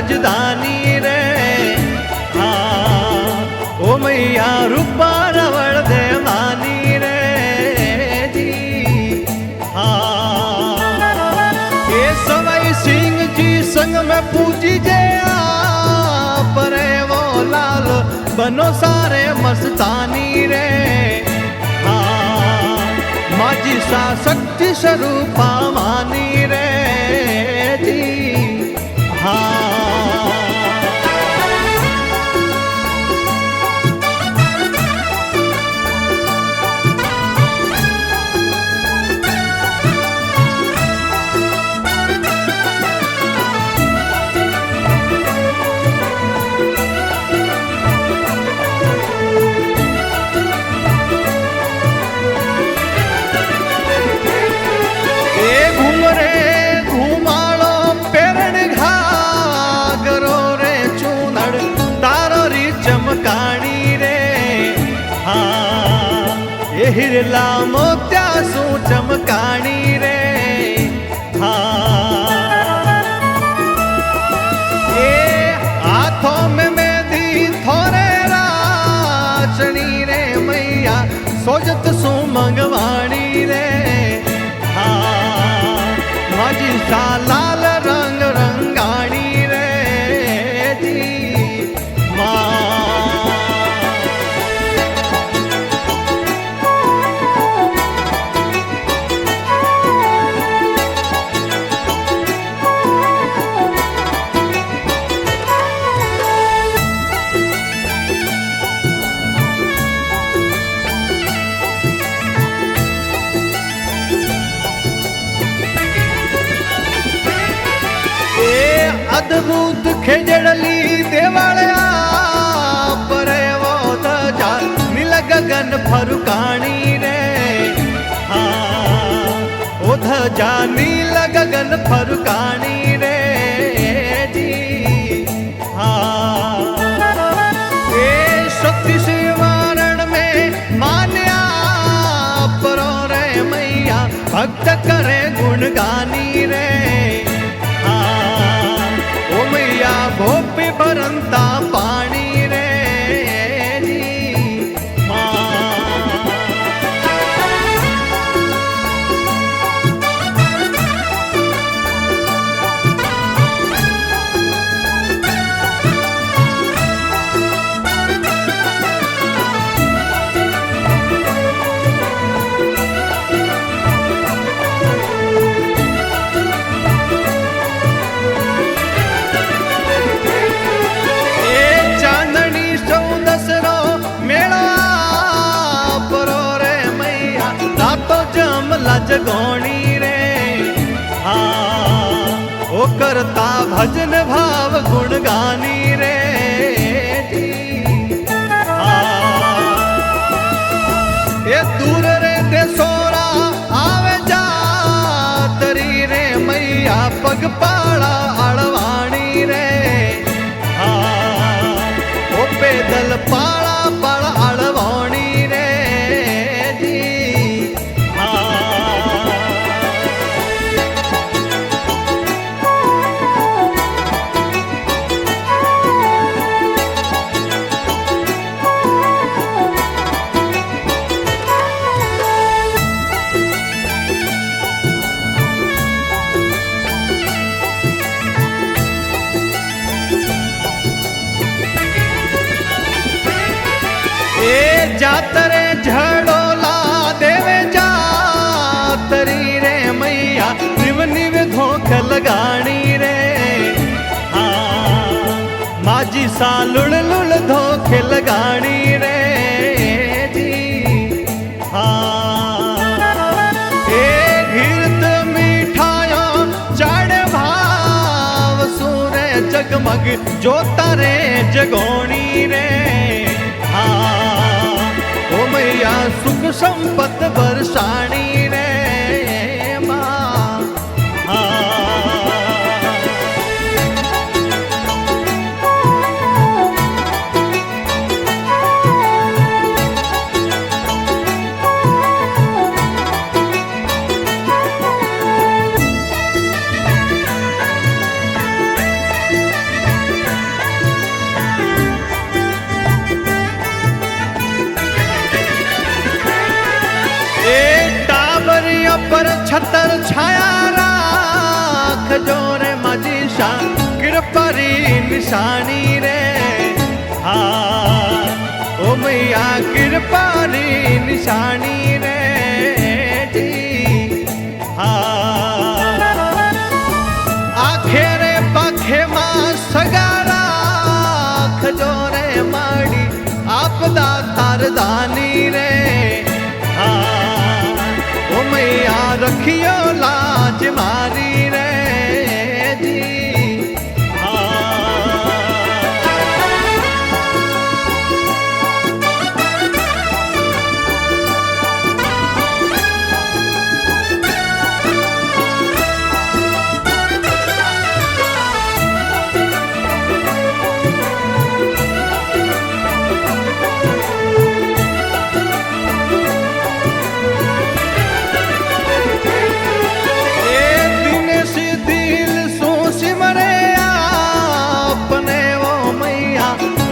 राजधानी रे। हाँ ओ मैया रूपा रवड़ देवानी रे जी। हाँ ये सवाई सिंह जी संग में पूजी जे परे वो लाल बनो सारे मस्तानी रे। हाँ माजी सा शक्ति स्वरूपा मानी रे जी। हाँ चमकाणी रे। हाँ ये हिरला मोत्या सू चमकाणी रे। हाँ ये हाथों में मेहंदी थोरे राचनी रे मैया सोजत सू मंगवाणी रे। हाँ माजी सा लाल रंग रंगाणी रे जी। अद्भुत खेजड़ली देवालया परे वो धजा नील गगन फरुकाणी रे। हाँ वो धजा नील गगन फरुकाणी रे जी। हाँ ये शक्ति शिवारण में मान्या परो रे मैया भक्त करे गुणगानी रे। गोपी भरंता पानी रे जी। जगोणी रे। हाँ ओ करता भजन भाव गुणगानी रे जी। हाँ ये दूर रे देसोरा आवे जातरी रे मैया पग पाड़ा अड़वाणी रे। हाँ ओ पैदल पाड़ा पाड़ा अड़वाणी रे जी। जातरे झड़ोला देवे जातरी रे मैया निव निव धोख लगाणी रे। हाँ माजी सा लुड़ लुड़ धोख लगाणी रे जी। हाँ ए घीरत मिठायो चढ़ भाव सूरे जगमग जोता रे जगोणी रे। हाँ ओ मैया सुख संपत बरसाणी रे माँ। खजोरे माझी शान कृपारी निशानी रे हाँ ओ मैया कृपारी निशानी रे जी हाँ आखे रे पाखे मां सगारा खजोरे माड़ी आपदा तारदानी रे हाँ ओ मैया रखियो लाज मारी रे जी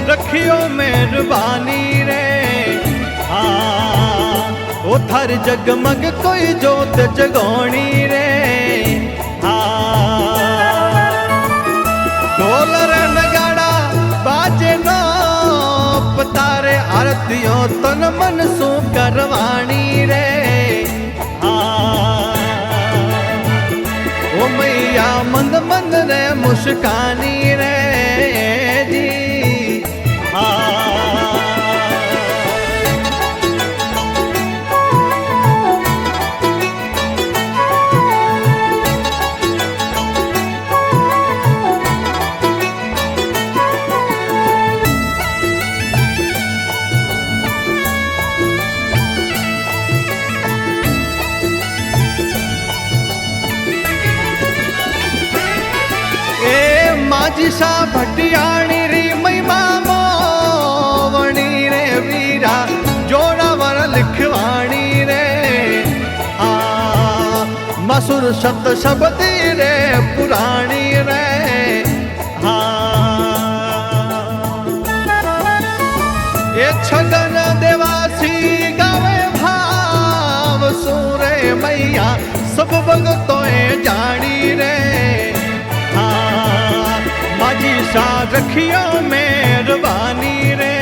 रखियो मेहरबानी रे हाँ ओ थर जगमग कोई जोत जगोनी रे हाँ ढोल रे नगाड़ा बाजे नो पतारे आरतियों तन मन सू करवाणी रे हाँ ओ मैया मंद मंद रे मुस्कानी रे जी माझी सा भटियाणी री महिमा मोवणी रे वीरा जोड़ावर लिखवाणी रे मसुर शब्द शब्दी रे पुराणी रे ये छगन देवासी गावे भाव सूरे मैया सब भगतों जानी रे माझी सा रखियो मेहरबानी रे